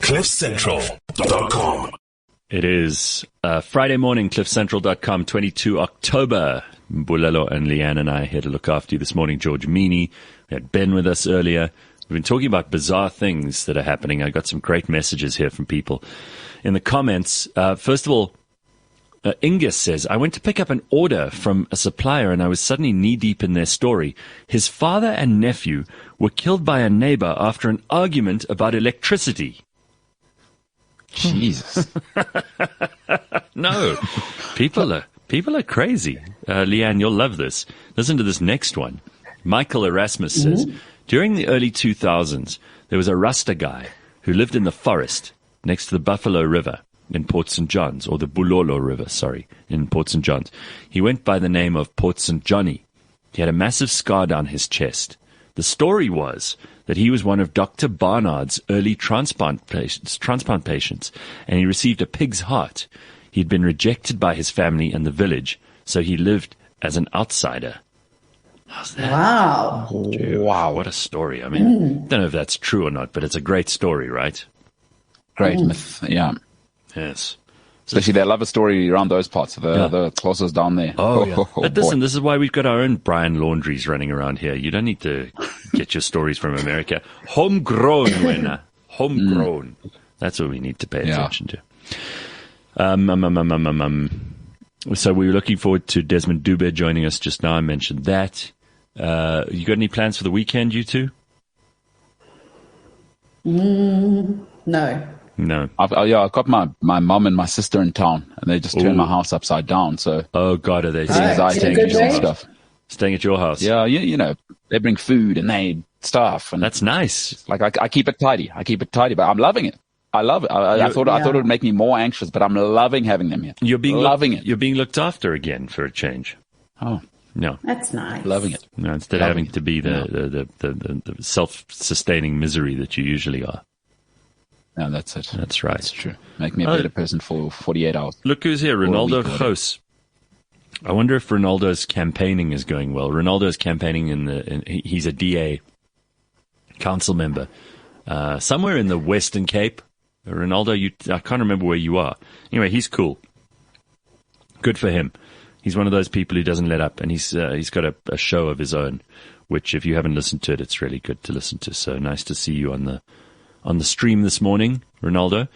CliffCentral.com. It is Friday morning, CliffCentral.com, 22 October. Bulelo and Leanne and I are here to look after you this morning. George Meany, we had Ben with us earlier. We've been talking about bizarre things that are happening. I got some great messages here from people in the comments. First of all, Ingus says, I went to pick up an order from a supplier and I was suddenly knee-deep in their story. His father and nephew were killed by a neighbor after an argument about electricity. Jesus. No, people are crazy. Leanne, you'll love this. Listen to this next one. Michael Erasmus says, during the early 2000s, there was a Rasta guy who lived in the forest next to the Buffalo River in Port St. John's, or the Bulolo River, in Port St. John's. He went by the name of Port St. Johnny. He had a massive scar down his chest. The story was that he was one of Dr. Barnard's early transplant patients, and he received a pig's heart. He'd been rejected by his family and the village, so he lived as an outsider. How's that? Wow. Wow. What a story. I mean, I don't know if that's true or not, but it's a great story, right? Great myth, yeah. Yes. Especially they love a story around those parts, the closets down there. Oh, yeah. But listen, boy. this is why we've got our own Brian Laundries running around here. You don't need to get your stories from America. Homegrown, Wena. Homegrown. That's what we need to pay attention to. So we were looking forward to Desmond Dube joining us just now. I mentioned that. You got any plans for the weekend, you two? No. No. I've got my mum and my sister in town, and they just turned my house upside down. So, oh God, are they staying and stuff? Staying at your house? Yeah, you know, they bring food and they stuff, and that's nice. Like I keep it tidy. But I'm loving it. I love it. I thought it would make me more anxious, but I'm loving having them here. You're being loving it. You're being looked after again for a change. Oh. No. That's nice. Loving it. No, instead of having to be the self-sustaining misery that you usually are. No, that's it. That's right. That's true. Make me a better person for 48 hours. Look who's here, Ronaldo Ghoos. I wonder if Ronaldo's campaigning is going well. Ronaldo's campaigning he's a DA council member somewhere in the Western Cape. Ronaldo, I can't remember where you are. Anyway, he's cool. Good for him. He's one of those people who doesn't let up, and he's got a show of his own, which if you haven't listened to it, it's really good to listen to. So nice to see you on the stream this morning, Ronaldo.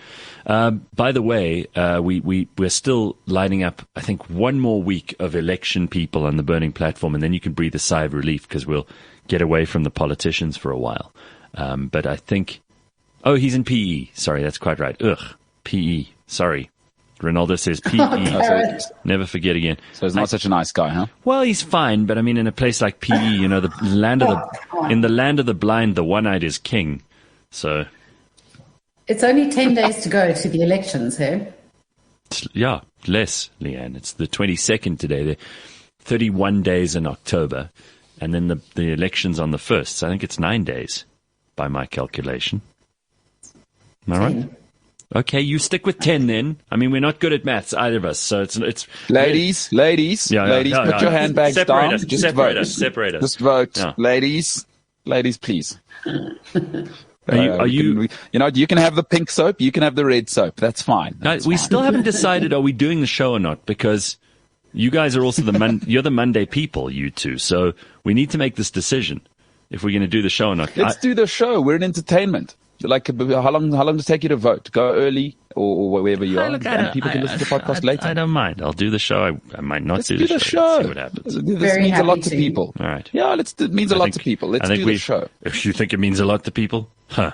By the way, we're still lining up, I think, one more week of election people on the Burning Platform, and then you can breathe a sigh of relief because we'll get away from the politicians for a while. But I think, he's in PE. Sorry, that's quite right. PE. Sorry. Ronaldo says PE. Never forget again. So he's not such a nice guy, huh? Well, he's fine, but I mean, in a place like PE, you know, in the land of the blind, the one-eyed is king. So it's only 10 days to go to the elections, hey? Yeah, less, Leanne. It's the 22nd today. There 31 days in October, and then the election's on the 1st. So I think it's 9 days by my calculation. Am I right? Okay, you stick with 10 then. I mean, we're not good at maths, either of us. So it's ladies, put your handbags down. Separate us. Just vote, Yeah. ladies, please. Are you? You can have the pink soap, you can have the red soap. That's fine. We still haven't decided. Are we doing the show or not? Because you guys are also you're the Monday people, you two. So we need to make this decision if we're going to do the show or not. Let's do the show. We're in entertainment. Like, how long does it take you to vote? Go early or wherever you are, and people can listen to the podcast later. I don't mind. I'll do the show. I might not do the show. Let's see what happens. This means a lot to people. All right. Yeah, it means a lot to people. Let's do the show. If you think it means a lot to people, huh?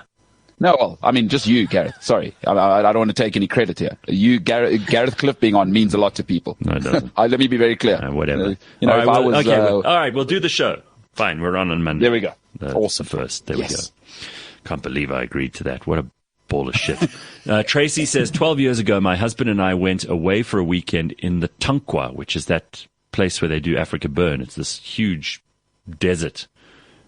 No, well, I mean, just you, Gareth. Sorry. I don't want to take any credit here. You, Gareth Cliff being on means a lot to people. No, it doesn't. Let me be very clear. Whatever. All right, we'll do the show. Fine, we're on Monday. There we go. Awesome. First. There we go. Can't believe I agreed to that. What a ball of shit. Tracy says, 12 years ago, my husband and I went away for a weekend in the Tankwa, which is that place where they do Africa Burn. It's this huge desert,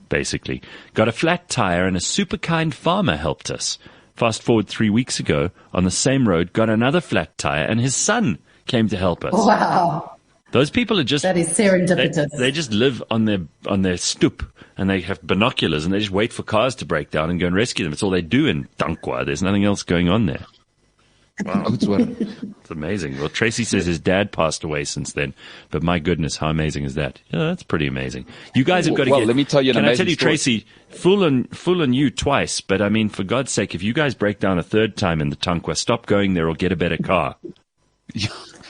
basically. Got a flat tire and a super kind farmer helped us. Fast forward 3 weeks ago, on the same road, got another flat tire and his son came to help us. Wow. Those people are just That is serendipitous. They just live on their stoop, and they have binoculars, and they just wait for cars to break down and go and rescue them. It's all they do in Tankwa. There's nothing else going on there. Wow. It's amazing. Well, Tracy says his dad passed away since then, but my goodness, how amazing is that? Yeah, that's pretty amazing. You guys have got to let me tell you an amazing Can I tell you, story. Tracy, fool on you twice, but I mean, for God's sake, if you guys break down a third time in the Tankwa, stop going there or get a better car.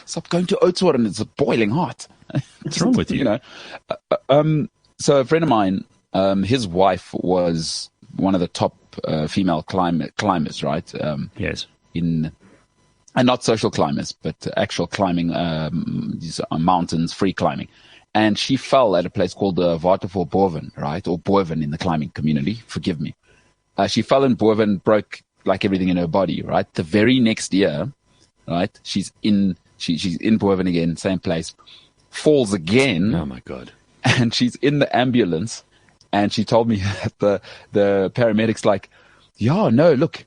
Stop going to Oudtshoorn and it's boiling hot. What's wrong with you? You know, so a friend of mine, his wife was one of the top female climbers, right? Yes. And not social climbers, but actual climbing, these mountains, free climbing. And she fell at a place called Waterval Boven, right? Or Boven in the climbing community. Forgive me. She fell in Boven, broke like everything in her body, right? The very next year, right? She's in Boven again, same place, falls again. Oh my God. And she's in the ambulance. And she told me that the paramedics like, yeah, no, look,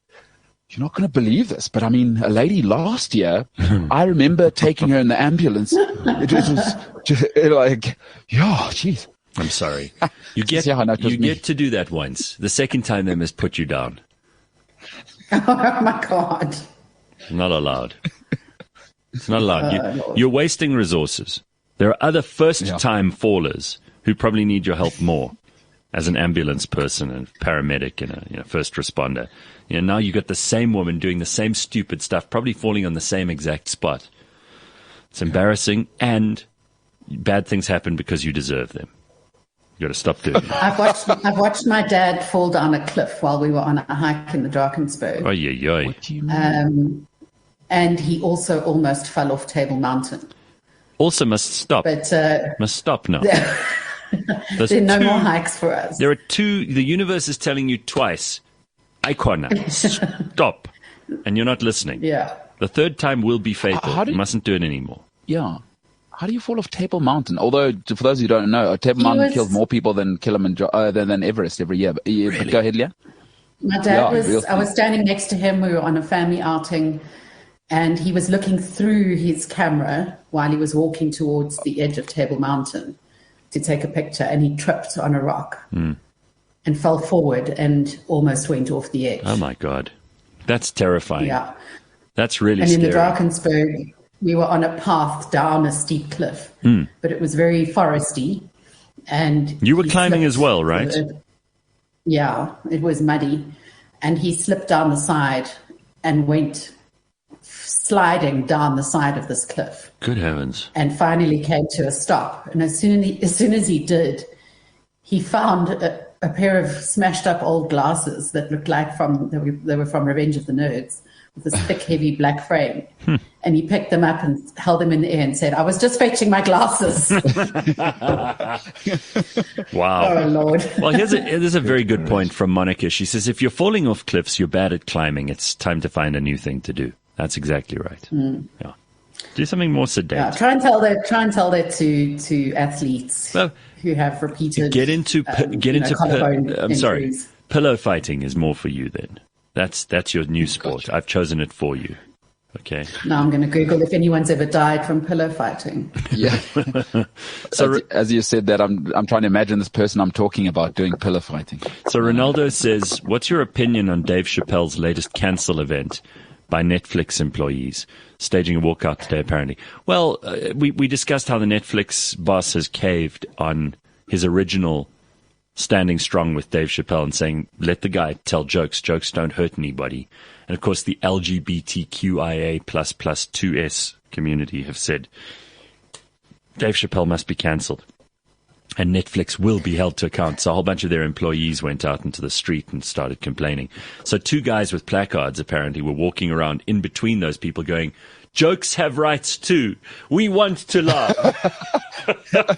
you're not going to believe this, but I mean, a lady last year, I remember taking her in the ambulance. It was just like, yeah, jeez. I'm sorry. You get to do that once. The second time they must put you down. Oh my God. Not allowed. It's not allowed. You're wasting resources. There are other first-time fallers who probably need your help more as an ambulance person and paramedic and a first responder. You know, now you got the same woman doing the same stupid stuff, probably falling on the same exact spot. It's embarrassing, and bad things happen because you deserve them. You got to stop doing it. I've watched my dad fall down a cliff while we were on a hike in the Drakensberg. Oh, yeah. What do you mean? And he also almost fell off Table Mountain. Also must stop. But must stop now. there are no more hikes for us. There are two. The universe is telling you twice, Icona, stop. And you're not listening. Yeah. The third time will be fatal. You mustn't do it anymore. Yeah. How do you fall off Table Mountain? Although, for those who don't know, Table Mountain kills more people than Kilimanjaro, than Everest every year. But, really? But go ahead, Leah. My dad I was standing next to him. We were on a family outing, and he was looking through his camera while he was walking towards the edge of Table Mountain to take a picture, and he tripped on a rock and fell forward and almost went off the edge. Oh, my God. That's terrifying. Yeah. That's really scary. And in the Drakensberg, we were on a path down a steep cliff, but it was very foresty. And you were climbing as well, right? Yeah, it was muddy. And he slipped down the side and went sliding down the side of this cliff. Good heavens. And finally came to a stop. And as soon as he did, he found a pair of smashed up old glasses that looked like they were from Revenge of the Nerds, with this thick, heavy black frame. And he picked them up and held them in the air and said, I was just fetching my glasses. Wow. Oh, Lord. Well, here's a very good point from Monica. She says, if you're falling off cliffs, you're bad at climbing. It's time to find a new thing to do. That's exactly right. Yeah. Do something more sedate. Yeah, try and tell that to athletes who have repeated. Get into collarbone sorry. injuries. Pillow fighting is more for you then. That's your new sport. I've chosen it for you. Okay. Now I'm going to Google if anyone's ever died from pillow fighting. Yeah. So as you said that, I'm trying to imagine this person I'm talking about doing pillow fighting. So Ronaldo says, what's your opinion on Dave Chappelle's latest cancel event by Netflix employees, staging a walkout today, apparently? Well, we discussed how the Netflix boss has caved on his original standing strong with Dave Chappelle and saying, let the guy tell jokes. Jokes don't hurt anybody. And, of course, the LGBTQIA++ 2S community have said Dave Chappelle must be cancelled. And Netflix will be held to account. So a whole bunch of their employees went out into the street and started complaining. So two guys with placards apparently were walking around in between those people going, jokes have rights too. We want to laugh.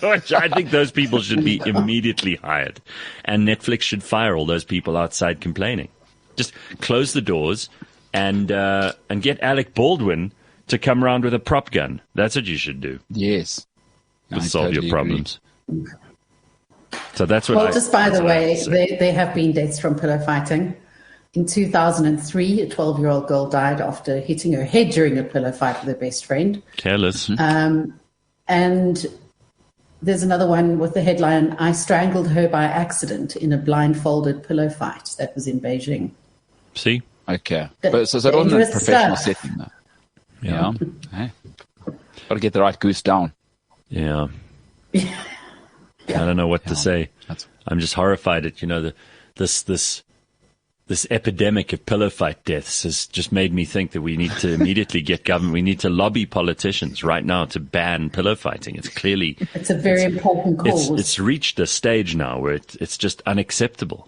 Which I think those people should be immediately hired. And Netflix should fire all those people outside complaining. Just close the doors and get Alec Baldwin to come around with a prop gun. That's what you should do. Yes. To solve your problems. So that's what just by the way, there have been deaths from pillow fighting. In 2003, a 12-year-old girl died after hitting her head during a pillow fight with her best friend. Careless. And there's another one with the headline, "I strangled her by accident in a blindfolded pillow fight." That was in Beijing. See? Okay. But so it wasn't a Dangerous professional stuff. setting, though. Yeah. Hey. Got to get the right goose down. Yeah. I don't know what to say. I'm just horrified at, this epidemic of pillow fight deaths has just made me think that we need to immediately get government. We need to lobby politicians right now to ban pillow fighting. It's a very important cause. It's reached a stage now where it's just unacceptable.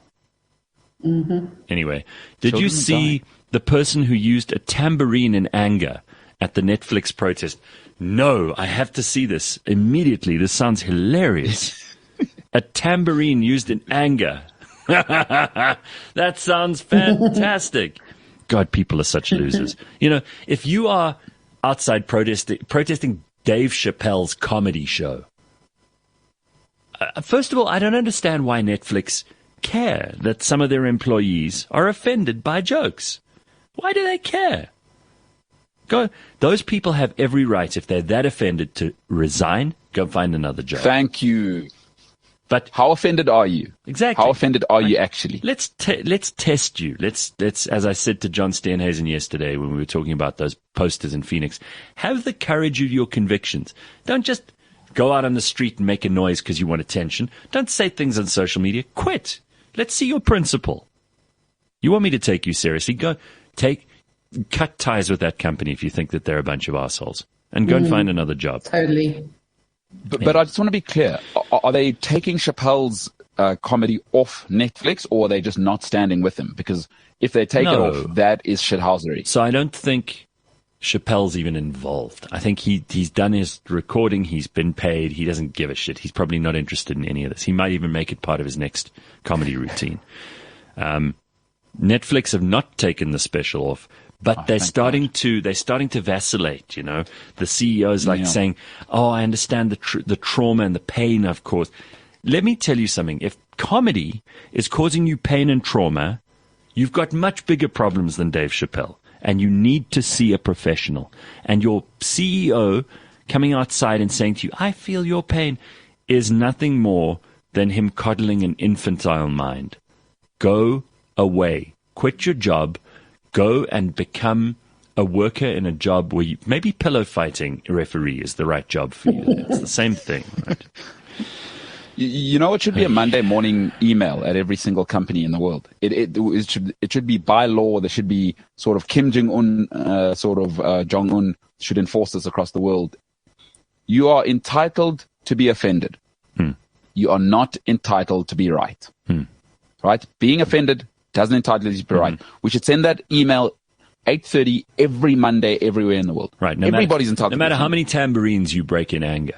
Mm-hmm. Anyway, did you see the person who used a tambourine in anger at the Netflix protest? No, I have to see this immediately. This sounds hilarious. A tambourine used in anger. That sounds fantastic. God, people are such losers. If you are outside protesting Dave Chappelle's comedy show, first of all, I don't understand why Netflix care that some of their employees are offended by jokes. Why do they care? Those people have every right, if they're that offended, to resign, go find another job. Thank you. But how offended are you? Exactly. How offended are you actually? Let's test you. Let's, as I said to John Steenhuisen yesterday when we were talking about those posters in Phoenix, have the courage of your convictions. Don't just go out on the street and make a noise because you want attention. Don't say things on social media. Quit. Let's see your principle. You want me to take you seriously? Cut ties with that company if you think that they're a bunch of assholes, and go and find another job. Totally. But I just want to be clear. Are they taking Chappelle's comedy off Netflix, or are they just not standing with him? Because if they take it off, that is shithousery. So I don't think Chappelle's even involved. I think he's done his recording. He's been paid. He doesn't give a shit. He's probably not interested in any of this. He might even make it part of his next comedy routine. Netflix have not taken the special off. But they're starting to vacillate, The CEO is saying, I understand the trauma and the pain I've caused. Let me tell you something. If comedy is causing you pain and trauma, you've got much bigger problems than Dave Chappelle. And you need to see a professional. And your CEO coming outside and saying to you, I feel your pain, is nothing more than him coddling an infantile mind. Go away. Quit your job. Go and become a worker in a job where maybe pillow fighting referee is the right job for you. It's the same thing, right? It should be a Monday morning email at every single company in the world. It should be by law. There should be sort of Kim Jong-un, Jong-un should enforce this across the world. You are entitled to be offended. You are not entitled to be right. Right? Being offended doesn't entitle you to be right. We should send that email 8:30 every Monday everywhere in the world. Right. Everybody's entitled. No matter how many tambourines you break in anger.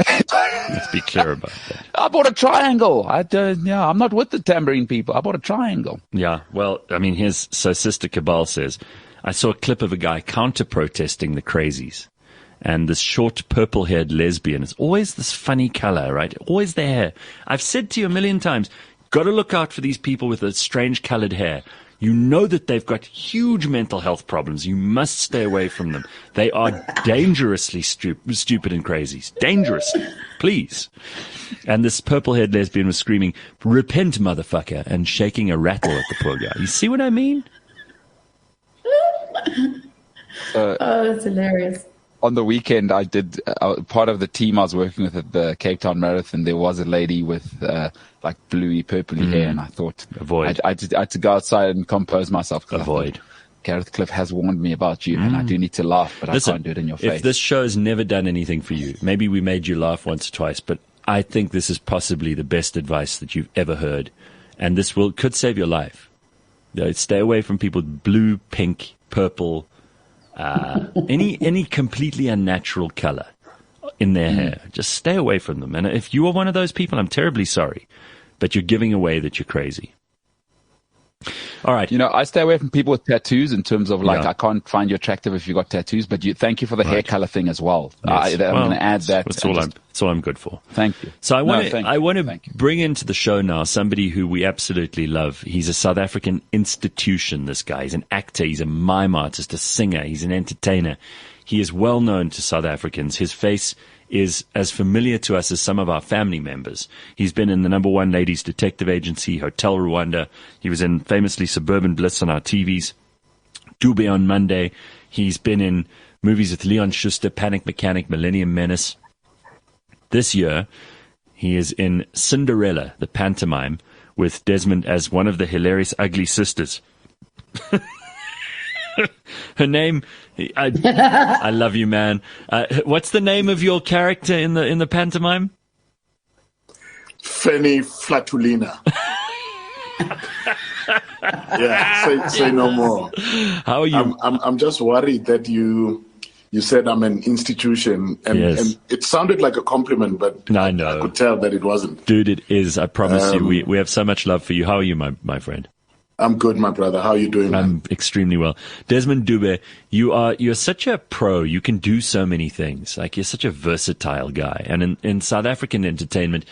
Let's be clear about that. I bought a triangle. I'm not with the tambourine people. I bought a triangle. Yeah. Well, I mean, so Sister Cabal says, I saw a clip of a guy counter-protesting the crazies. And this short purple-haired lesbian is always this funny color, right? Always their hair. I've said to you a million times, got to look out for these people with the strange colored hair. You know that they've got huge mental health problems. You must stay away from them. They are dangerously stupid and crazy. Dangerously. Please. And this purple-haired lesbian was screaming, repent, motherfucker, and shaking a rattle at the poor guy. You see what I mean? That's hilarious. On the weekend, I did part of the team I was working with at the Cape Town Marathon. There was a lady with bluey, purpley hair, and I thought, avoid. I had to go outside and compose myself. Avoid. Gareth Cliff has warned me about you, and I do need to laugh, but listen, I can't do it in your face. If this show has never done anything for you, maybe we made you laugh once or twice, but I think this is possibly the best advice that you've ever heard, and this could save your life. Stay away from people with blue, pink, purple. Any completely unnatural color in their hair. Just stay away from them. And if you are one of those people, I'm terribly sorry, but you're giving away that you're crazy. All right. I stay away from people with tattoos in terms of I can't find you attractive if you got tattoos, but thank you for the hair color thing as well. Yes. I'm going to add that. That's all I'm good for. Thank you. So I want to bring into the show now somebody who we absolutely love. He's a South African institution, this guy. He's an actor. He's a mime artist, a singer. He's an entertainer. He is well known to South Africans. His face is as familiar to us as some of our family members. He's been in the #1 ladies detective agency, Hotel Rwanda. He was in famously Suburban Bliss on our TVs. Dube on Monday. He's been in movies with Leon Schuster, Panic Mechanic, Millennium Menace. This year, he is in Cinderella, the pantomime, with Desmond as one of the hilarious ugly sisters. Her name, I love you, man. What's the name of your character in the pantomime? Fanny Flatulina. Yeah, say no more. How are you? I'm just worried that you said I'm an institution, and, Yes. and it sounded like a compliment, but I know. I could tell that it wasn't. Dude, it is. I promise you. We have so much love for you. How are you, my friend? I'm good, my brother. How are you doing, man? I'm extremely well. Desmond Dube, you're such a pro. You can do so many things. Like, you're such a versatile guy. And in South African entertainment,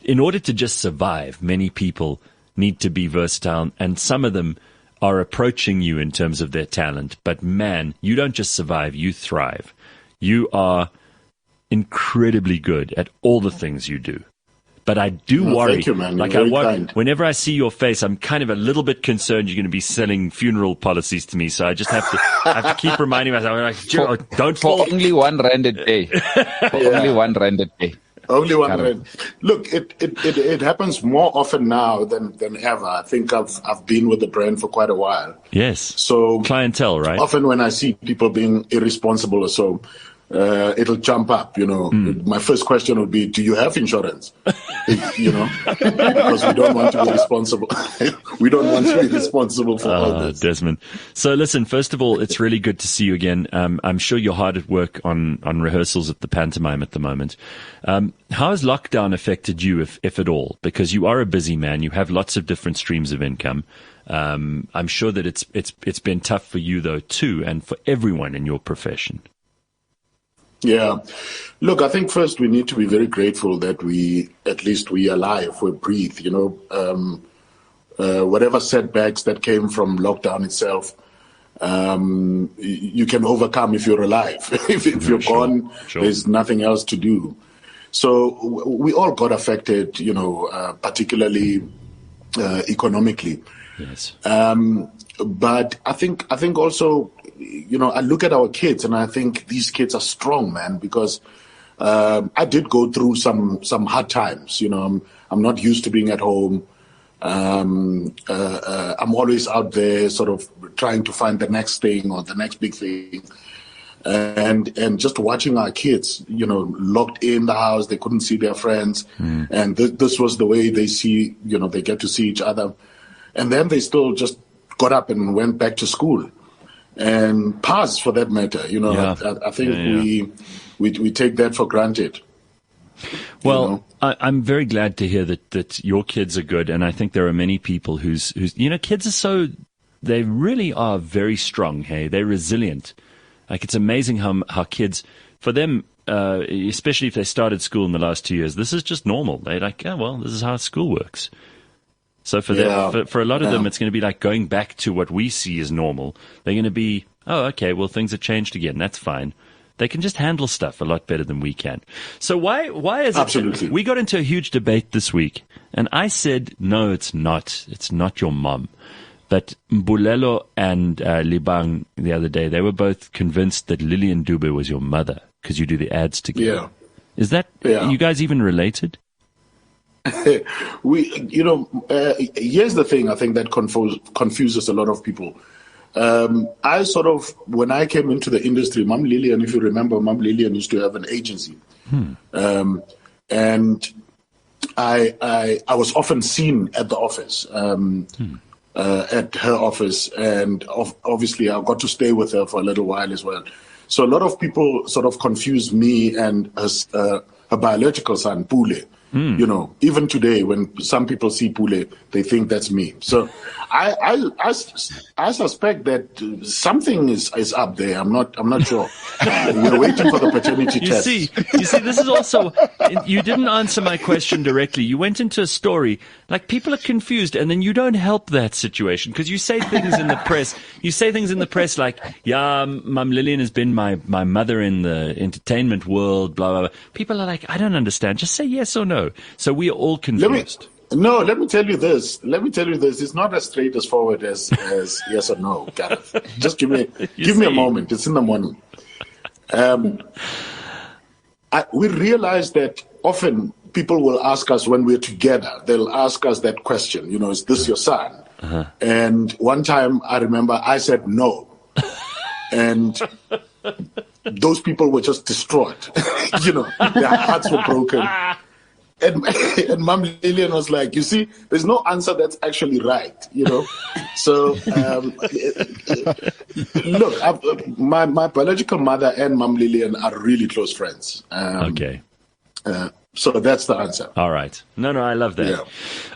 in order to just survive, many people need to be versatile, and some of them are approaching you in terms of their talent. But man, you don't just survive, you thrive. You are incredibly good at all the things you do. But I do worry. Thank you, man. Like, You're very kind. whenever I see your face, I'm kind of a little bit concerned you're going to be selling funeral policies to me. So I just have to keep reminding myself, like, don't For fall. only $1 a day. Only $1 a day. Only one red. Look, it happens more often now than ever. I think I've been with the brand for quite a while. Yes. So Clientele, right? often when I see people being irresponsible or so, it'll jump up, My first question would be, do you have insurance? Because we don't want to be responsible. We don't want to be responsible for all this. Desmond. So listen, first of all, it's really good to see you again. I'm sure you're hard at work on rehearsals at the pantomime at the moment. How has lockdown affected you, if at all? Because you are a busy man. You have lots of different streams of income. I'm sure that it's been tough for you though too, and for everyone in your profession. Yeah. Look, I think first we need to be very grateful that at least we are alive, we breathe, whatever setbacks that came from lockdown itself, you can overcome if you're alive. if you're gone, there's nothing else to do. So we all got affected, particularly economically. Yes. But I think also, I look at our kids and I think these kids are strong, man, because I did go through some hard times. I'm not used to being at home. I'm always out there sort of trying to find the next thing or the next big thing. And just watching our kids, locked in the house, they couldn't see their friends. And this was the way they see, they get to see each other. And then they still just got up and went back to school. And passed, for that matter. I think we take that for granted. Well, I'm very glad to hear that your kids are good, and I think there are many people whose kids are they really are very strong. Hey, they're resilient. Like, it's amazing how kids, for them, especially if they started school in the last 2 years, this is just normal. They're like, oh well, this is how school works. So for a lot of them, it's going to be like going back to what we see as normal. They're going to be, oh, okay, well, things have changed again. That's fine. They can just handle stuff a lot better than we can. So why is it? Absolutely. We got into a huge debate this week, and I said, no, it's not. It's not your mom. But Mbulelo and Libang the other day, they were both convinced that Lillian Dube was your mother because you do the ads together. Yeah. Is that, you guys even related? Here's the thing I think that confuses a lot of people. I sort of, when I came into the industry, Mom Lillian, if you remember, Mom Lillian used to have an agency. And I was often seen at the office, at her office, and obviously I got to stay with her for a little while as well. So a lot of people sort of confuse me and her biological son, Pule. You know, even today, when some people see Pule, they think that's me. So I suspect that something is up there. I'm not sure. We're waiting for the paternity test. You see, this is also, you didn't answer my question directly. You went into a story, like people are confused, and then you don't help that situation because you say things in the press. You say things in the press like, yeah, Mum Lillian has been my mother in the entertainment world, blah, blah, blah. People are like, I don't understand. Just say yes or no. So we are all confused. Let me tell you this. It's not as straightforward as yes or no, Gareth. Just give me a moment. It's in the morning. We realize that often people will ask us when we're together, they'll ask us that question, you know, is this your son? Uh-huh. And one time I remember I said no. And those people were just distraught. You know, their hearts were broken. And Mum Lillian was like, you see, there's no answer that's actually right, you know. So, look, my biological mother and Mum Lillian are really close friends. Okay. So that's the answer. All right. No, I love that. Yeah.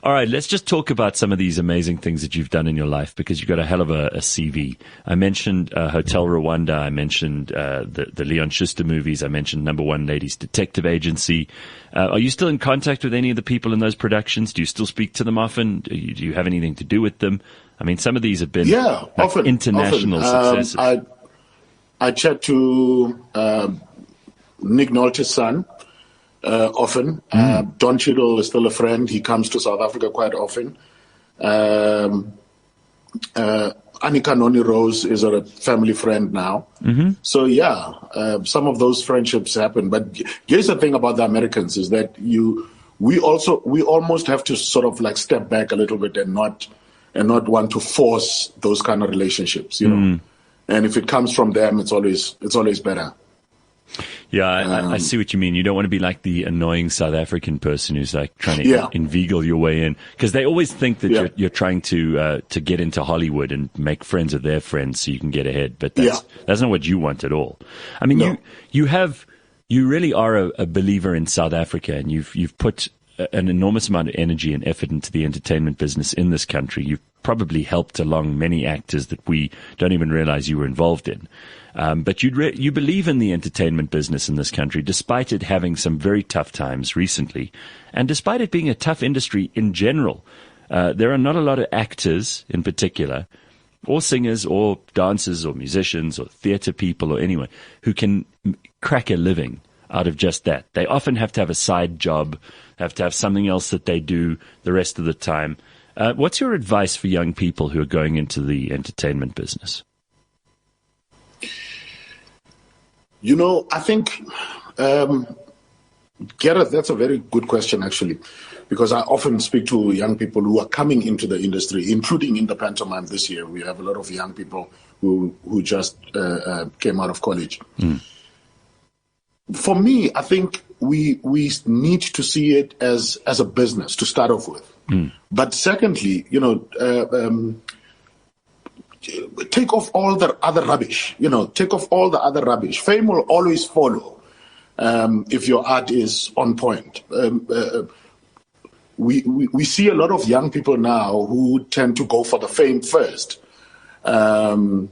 All right. Let's just talk about some of these amazing things that you've done in your life because you've got a hell of a CV. I mentioned Hotel Rwanda. I mentioned the Leon Schuster movies. I mentioned Number One Ladies Detective Agency. Are you still in contact with any of the people in those productions? Do you still speak to them often? Do you have anything to do with them? I mean, some of these have been often, international successes. I chat to Nick Nolte's son. Often. Don Cheadle is still a friend. He comes to South Africa quite often. Annika Noni Rose is a family friend now. Mm-hmm. So some of those friendships happen. But here's the thing about the Americans is that we almost have to sort of like step back a little bit and not want to force those kind of relationships, you know. And if it comes from them, it's always better. Yeah, I see what you mean. You don't want to be like the annoying South African person who's like trying to inveigle your way in, because they always think that you're trying to get into Hollywood and make friends of their friends so you can get ahead. But that's not what you want at all. I mean, you really are a believer in South Africa, and you've put an enormous amount of energy and effort into the entertainment business in this country. You've probably helped along many actors that we don't even realize you were involved in. But you believe in the entertainment business in this country, despite it having some very tough times recently, and despite it being a tough industry in general. There are not a lot of actors in particular, or singers, or dancers, or musicians, or theater people, or anyone who can crack a living out of just that. They often have to have a side job, have to have something else that they do the rest of the time. What's your advice for young people who are going into the entertainment business? You know, I think, Gareth, that's a very good question, actually, because I often speak to young people who are coming into the industry, including in the pantomime this year. We have a lot of young people who just came out of college. For me, I think we need to see it as a business to start off with. But secondly, you know, take off all the other rubbish, you know, take off all the other rubbish. Fame will always follow if your art is on point. We see a lot of young people now who tend to go for the fame first. And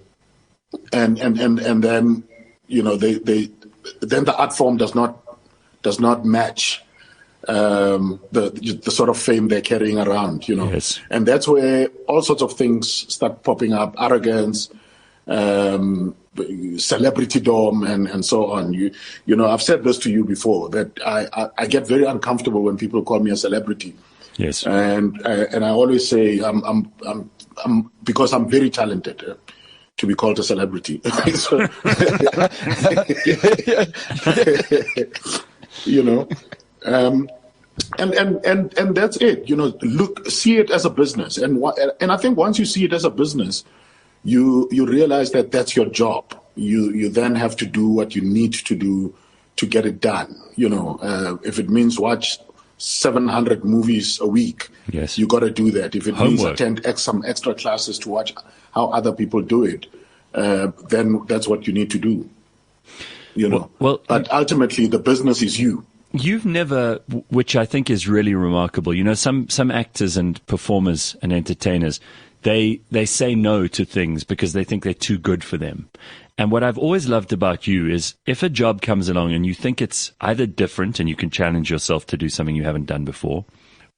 then, you know, then the art form does not match the sort of fame they're carrying around, you know. Yes. And that's where all sorts of things start popping up: arrogance, celebrity dom, and so on. You know, I've said this to you before, that I get very uncomfortable when people call me a celebrity. Yes. And I always say I'm because I'm very talented to be called a celebrity. You know. And that's it. You know, see it as a business, and I think once you see it as a business, you realize that that's your job. You then have to do what you need to do to get it done. You know, if it means watch 700 movies a week, yes, you got to do that. If it means attend some extra classes to watch how other people do it, then that's what you need to do. You know, but ultimately the business is you. You've never, which I think is really remarkable. You know, some actors and performers and entertainers, they say no to things because they think they're too good for them. And what I've always loved about you is if a job comes along and you think it's either different and you can challenge yourself to do something you haven't done before,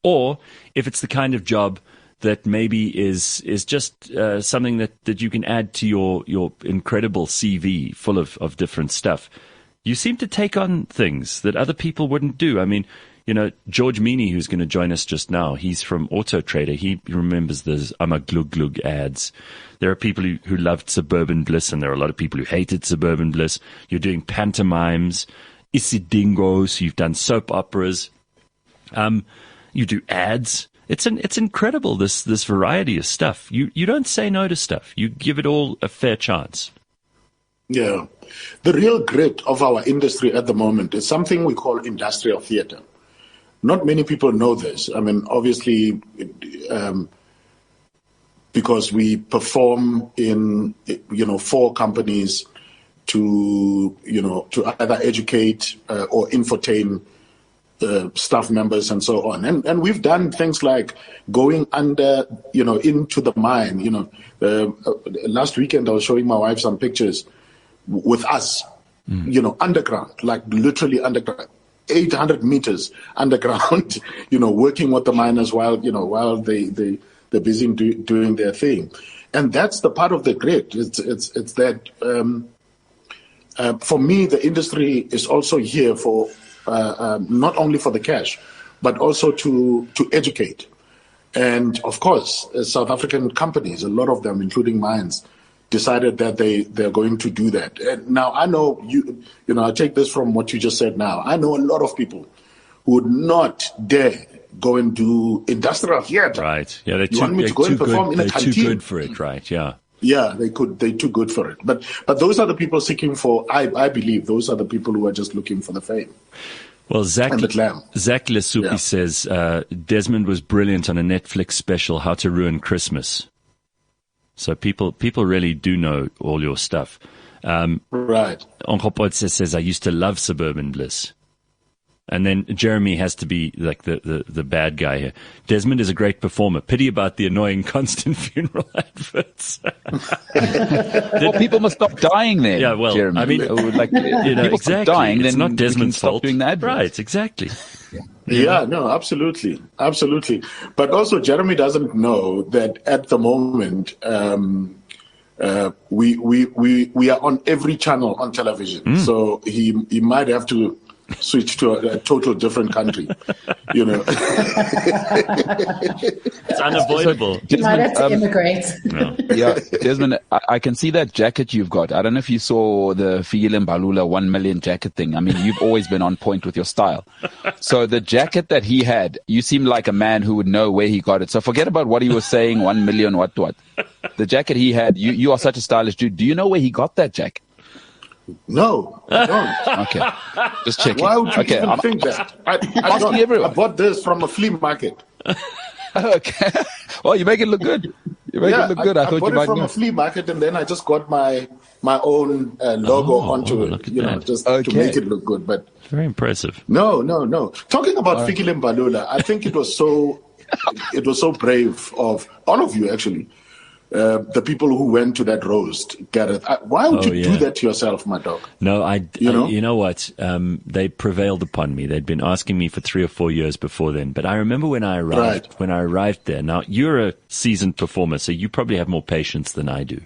or if it's the kind of job that maybe is just something that you can add to your incredible CV full of different stuff. You seem to take on things that other people wouldn't do. I mean, you know, George Meany, who's going to join us just now, he's from Auto Trader. He remembers those I'm a glug glug ads. There are people who loved Suburban Bliss, and there are a lot of people who hated Suburban Bliss. You're doing pantomimes, Isidingos, you've done soap operas, you do ads. It's incredible, this variety of stuff. You don't say no to stuff. You give it all a fair chance. Yeah. The real grit of our industry at the moment is something we call industrial theater. Not many people know this. I mean, obviously, because we perform in, for companies to either educate or infotain staff members and so on. And we've done things like going under, into the mine. Last weekend I was showing my wife some pictures with us, underground, like literally underground, 800 meters underground, working with the miners while they're busy doing their thing. And that's the part of the grit. It's that, for me, the industry is also here for, not only for the cash, but also to educate. And of course, South African companies, a lot of them, including mines, decided that they're going to do that. And now I know I take this from what you just said now. I know a lot of people who would not dare go and do industrial theater. Right. Yeah, they're too good for it, right? Yeah. Yeah, they're too good for it. But those are the people seeking for, I believe, those are the people who are just looking for the fame. Well, Zach Lesupi says, Desmond was brilliant on a Netflix special, How to Ruin Christmas. So people really do know all your stuff. Right. Onkopotse says, I used to love Suburban Bliss. And then Jeremy has to be like the bad guy here. Desmond is a great performer. Pity about the annoying constant funeral adverts. Well, people must stop dying then. Yeah, well, Jeremy. I mean, people exactly. stop dying, it's then not Desmond's stop fault. doing the adverts. Right, exactly. Yeah, no, absolutely. But also, Jeremy doesn't know that at the moment, we are on every channel on television. So he might have to switch to a total different country, It's unavoidable. So, you might have to immigrate. No. Yeah, Desmond, I can see that jacket you've got. I don't know if you saw the Fikile Mbalula 1 million jacket thing. I mean, you've always been on point with your style. So the jacket that he had, you seem like a man who would know where he got it. So forget about what he was saying, 1 million, what. The jacket he had, you are such a stylish dude. Do you know where he got that jacket? No, I don't. Okay, just checking. Why would you even think that? I bought this from a flea market. Okay. Well, you make it look good. I thought you bought might it from know. a flea market, and then I just got my own logo onto it, to make it look good. But very impressive. No. Talking about Fikile Mbalula, I think it was so brave of all of you, actually. The people who went to that roast, Gareth. Why would you do that to yourself, my dog? No, you know what? They prevailed upon me. They'd been asking me for 3 or 4 years before then. But I remember when I arrived. Right. When I arrived there. Now you're a seasoned performer, so you probably have more patience than I do.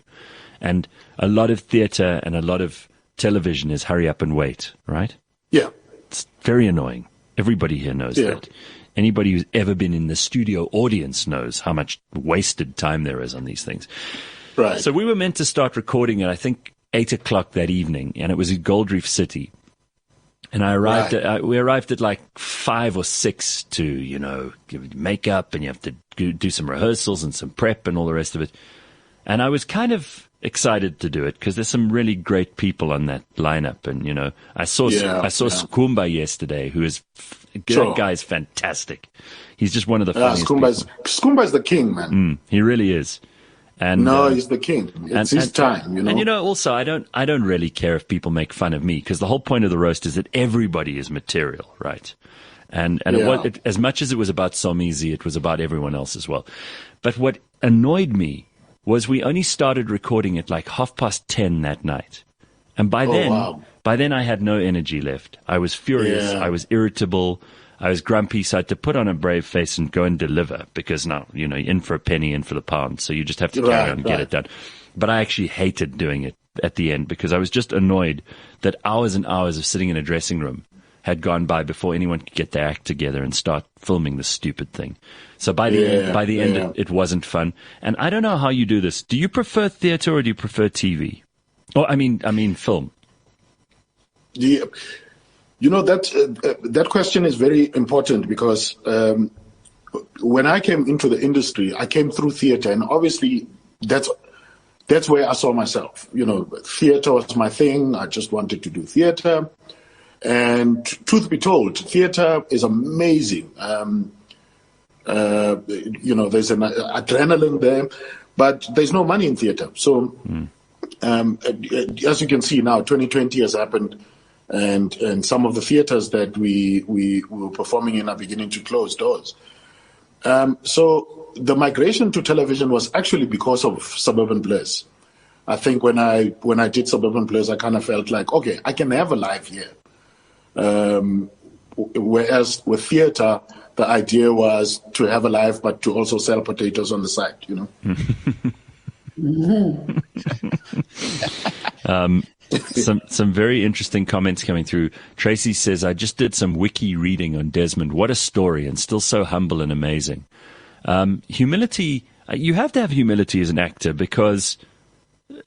And a lot of theater and a lot of television is hurry up and wait, right? Yeah. It's very annoying. Everybody here knows that. Anybody who's ever been in the studio audience knows how much wasted time there is on these things. Right. So we were meant to start recording at, I think, 8:00 that evening, and it was in Gold Reef City. And we arrived at like 5 or 6 to, give makeup, and you have to do some rehearsals and some prep and all the rest of it. And I was kind of excited to do it because there's some really great people on that lineup. And, I saw Skumba yesterday, who is, that guy's fantastic. He's just one of the funniest people. Skumba's the king, man. He really is. And no, he's the king. It's his time, you know. And also, I don't really care if people make fun of me, because the whole point of the roast is that everybody is material, right? And as much as it was about Somizi, it was about everyone else as well. But what annoyed me was we only started recording at like 10:30 that night, and by then I had no energy left. I was furious. Yeah. I was irritable. I was grumpy, so I had to put on a brave face and go and deliver, because now, you're in for a penny, in for the pound, so you just have to carry on and get it done. But I actually hated doing it at the end, because I was just annoyed that hours and hours of sitting in a dressing room had gone by before anyone could get their act together and start filming this stupid thing. So by the end, it wasn't fun. And I don't know how you do this. Do you prefer theater or do you prefer TV? Oh, I mean film. Yeah. That question is very important, because when I came into the industry, I came through theater, and obviously that's where I saw myself. Theater was my thing. I just wanted to do theater. And truth be told, theater is amazing. There's an adrenaline there, but there's no money in theater. So, as you can see now, 2020 has happened, and some of the theaters that we were performing in are beginning to close doors. So the migration to television was actually because of Suburban Bliss. I think when I did Suburban Bliss, I kind of felt like, okay, I can have a life here. Whereas with theater, the idea was to have a life, but to also sell potatoes on the side, Some very interesting comments coming through. Tracy says, I just did some wiki reading on Desmond. What a story, and still so humble and amazing. Humility, you have to have humility as an actor, because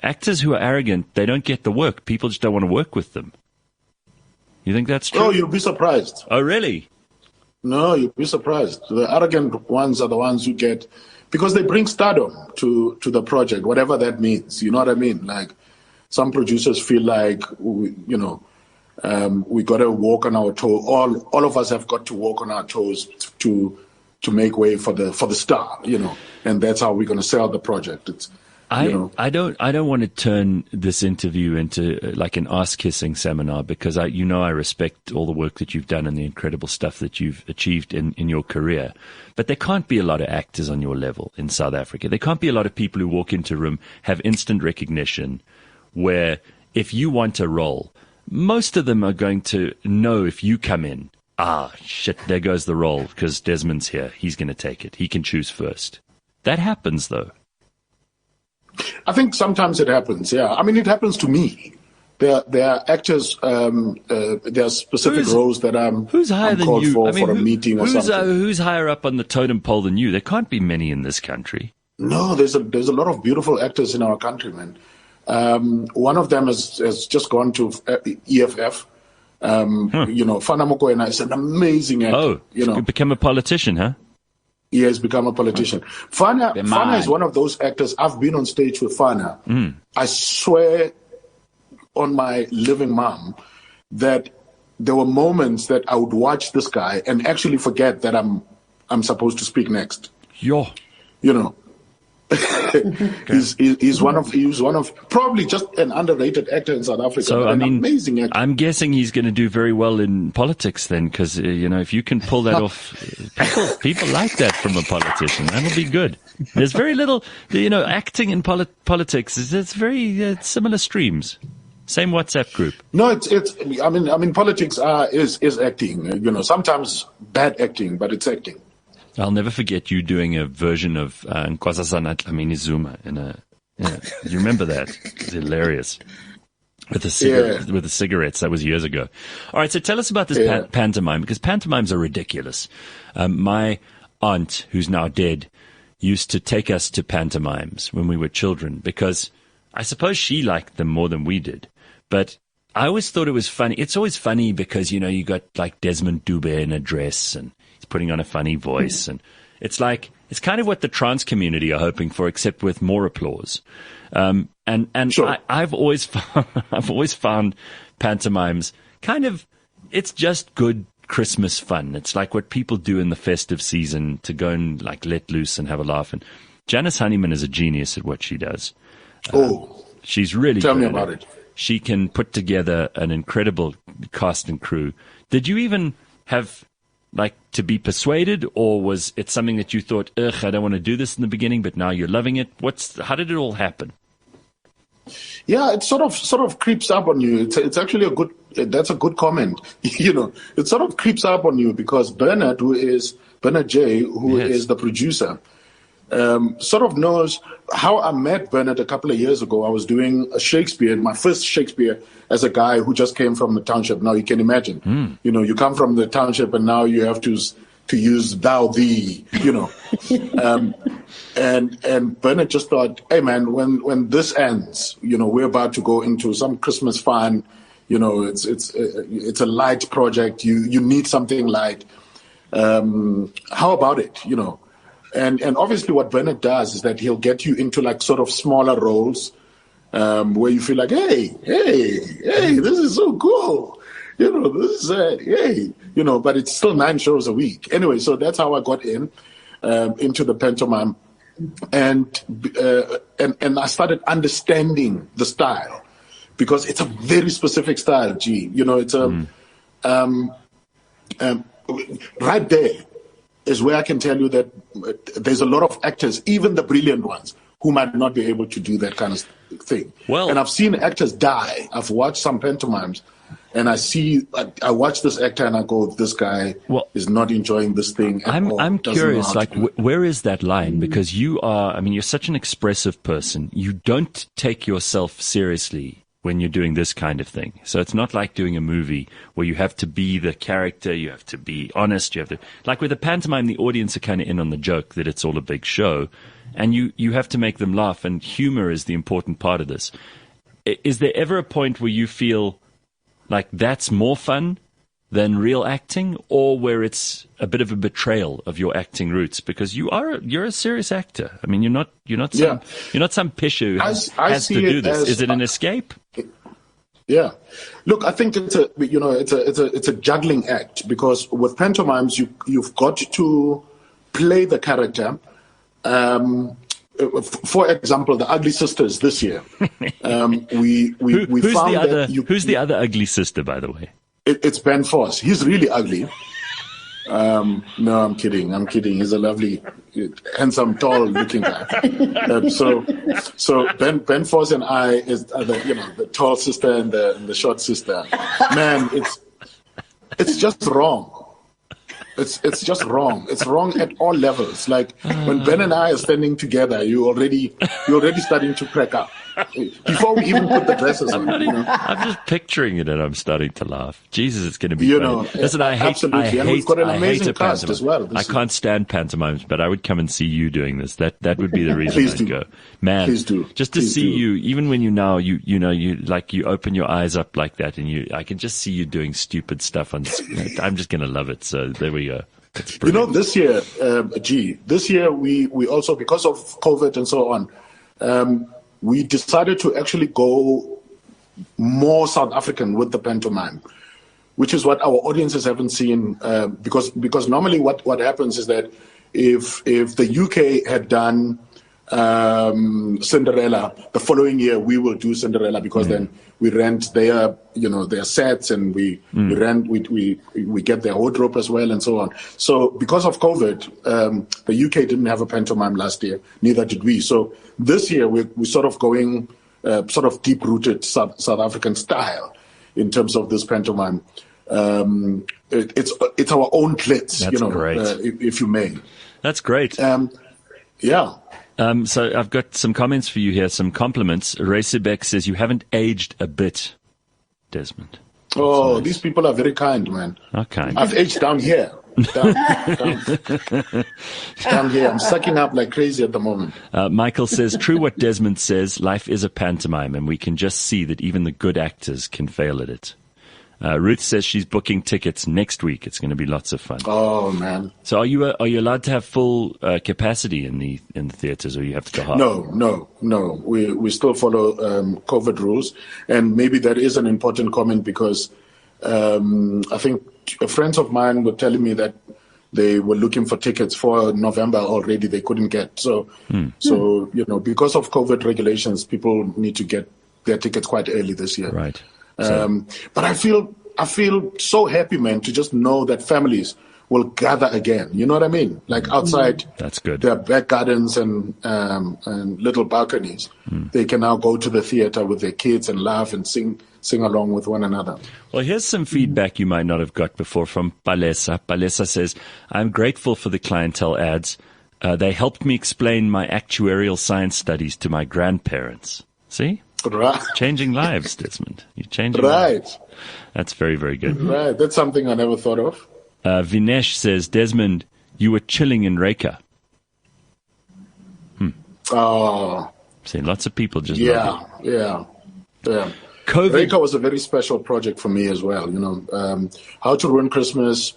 actors who are arrogant, they don't get the work. People just don't want to work with them. You think that's true? Oh, you'll be surprised. Oh, really? No, you'll be surprised. The arrogant ones are the ones who get, because they bring stardom to the project, whatever that means. You know what I mean? Like, some producers feel like, we got to walk on our toes. All of us have got to walk on our toes to make way for the star, and that's how we're going to sell the project. It's, I don't want to turn this interview into like an ass-kissing seminar, because I respect all the work that you've done and the incredible stuff that you've achieved in your career. But there can't be a lot of actors on your level in South Africa. There can't be a lot of people who walk into a room, have instant recognition, where if you want a role, most of them are going to know if you come in, shit, there goes the role, because Desmond's here. He's going to take it. He can choose first. That happens, though. I think sometimes it happens, yeah. I mean, it happens to me. There are actors, there are specific roles that I'm called for a meeting or something. Who's higher up on the totem pole than you? There can't be many in this country. No, there's a lot of beautiful actors in our country, man. One of them has just gone to EFF. Fana Mokoena is an amazing actor. Oh, become a politician, huh? He has become a politician. Fana is one of those actors. I've been on stage with Fana. I swear on my living mom that there were moments that I would watch this guy and actually forget that I'm supposed to speak next. Yo. He's one of probably just an underrated actor in South Africa. So amazing actor. I'm guessing he's going to do very well in politics then, because if you can pull that off, people like that from a politician. That'll be good. There's very little, acting in politics. It's very similar streams. Same WhatsApp group. No, it's. I mean, politics is acting. Sometimes bad acting, but it's acting. I'll never forget you doing a version of Nkosazana Dlamini Zuma you remember that? It's hilarious. With the cigarettes. That was years ago. All right, so tell us about this pantomime, because pantomimes are ridiculous. My aunt, who's now dead, used to take us to pantomimes when we were children, because I suppose she liked them more than we did. But I always thought it was funny. It's always funny because, you got like Desmond Dube in a dress and he's putting on a funny voice. And it's kind of what the trans community are hoping for, except with more applause. And sure. I've always found pantomimes kind of, it's just good Christmas fun. It's like what people do in the festive season to go and like let loose and have a laugh. And Janice Honeyman is a genius at what she does. She's really tell good me at about it. it. She can put together an incredible cast and crew. Did you even have to be persuaded, or was it something that you thought, ugh, I don't want to do this in the beginning, but now you're loving it? How did it all happen? Yeah, it sort of creeps up on you. It's actually that's a good comment. It sort of creeps up on you because Bernard J, who is the producer, sort of knows how I met Bernard a couple of years ago. I was doing a Shakespeare, my first Shakespeare, as a guy who just came from the township. Now you can imagine, you come from the township and now you have to use thou, thee, and Bernard just thought, hey man, when this ends, we're about to go into some Christmas fun, it's a light project. You need something light. How about it, And obviously what Bernard does is that he'll get you into sort of smaller roles, where you feel like, hey, this is so cool. This is, but it's still 9 shows a week. Anyway, so that's how I got into the pantomime. And I started understanding the style because it's a very specific style, G. It's right there is where I can tell you that there's a lot of actors, even the brilliant ones, who might not be able to do that kind of thing. Well, and I've seen actors die. I've watched some pantomimes, and I watch this actor and I go, this guy is not enjoying this thing at all. I'm curious, where is that line? Because you're such an expressive person. You don't take yourself seriously when you're doing this kind of thing. So it's not like doing a movie where you have to be the character, you have to be honest, you have to, like with a pantomime, the audience are kind of in on the joke that it's all a big show, and you have to make them laugh, and humor is the important part of this. Is there ever a point where you feel like that's more fun than real acting, or where it's a bit of a betrayal of your acting roots? Because you're a serious actor. I mean, you're not some pisher who has to do this. Is it an escape? Yeah, look, I think it's a juggling act, because with pantomimes you've got to play the character. For example, the Ugly Sisters this year, we found who's the other ugly sister, by the way? It's Ben Foss. He's really ugly. No, I'm kidding. He's a lovely, handsome, tall-looking guy. So Ben Foss and I is the tall sister and the short sister. Man, it's just wrong. It's just wrong. It's wrong at all levels. Like when Ben and I are standing together, you're already starting to crack up before we even put the dresses on. I'm just picturing it and I'm starting to laugh. Jesus, it's going to be funny. Listen, I hate and we've got an amazing cast pantomime as well. I can't stand pantomimes, but I would come and see you doing this. That would be the reason I'd go. Man, please do. Just to see you, even when you open your eyes up like that, and I can just see you doing stupid stuff on. I'm just going to love it. So there we go. This year, this year we also, because of COVID and so on, we decided to actually go more South African with the pantomime, which is what our audiences haven't seen. Because normally what happens is that if the UK had done Cinderella, the following year we will do Cinderella, because then we rent their sets, and we get their wardrobe as well, and so on. So because of COVID, the UK didn't have a pantomime last year, neither did we. So this year we're sort of going sort of deep-rooted South African style in terms of this pantomime. It's our own glitz, great. If you may. That's great. Yeah. So I've got some comments for you here, some compliments. Reisebek says, you haven't aged a bit, Desmond. That's nice. These people are very kind, man. Okay. I've aged down here. Down here. I'm sucking up like crazy at the moment. Michael says, true what Desmond says, life is a pantomime, and we can just see that even the good actors can fail at it. Ruth says she's booking tickets next week. It's going to be lots of fun. Oh man! So are you allowed to have full capacity in the theaters, or you have to go half? No. We still follow COVID rules, and maybe that is an important comment, because I think friends of mine were telling me that they were looking for tickets for November already. They couldn't get. So, because of COVID regulations, people need to get their tickets quite early this year. Right. But I feel so happy, man, to just know that families will gather again. You know what I mean? Like outside That's good. their back gardens and little balconies, they can now go to the theater with their kids and laugh and sing along with one another. Well, here's some feedback you might not have got before from Palesa. Palesa says, I'm grateful for the clientele ads. They helped me explain my actuarial science studies to my grandparents. See? Right. Changing lives, Desmond. You're changing Right. lives. That's very, very good. Right. That's something I never thought of. Vinesh says, Desmond, you were chilling in Reka. Oh, See, lots of people just love it. yeah. COVID. Reka was a very special project for me as well. How to Ruin Christmas.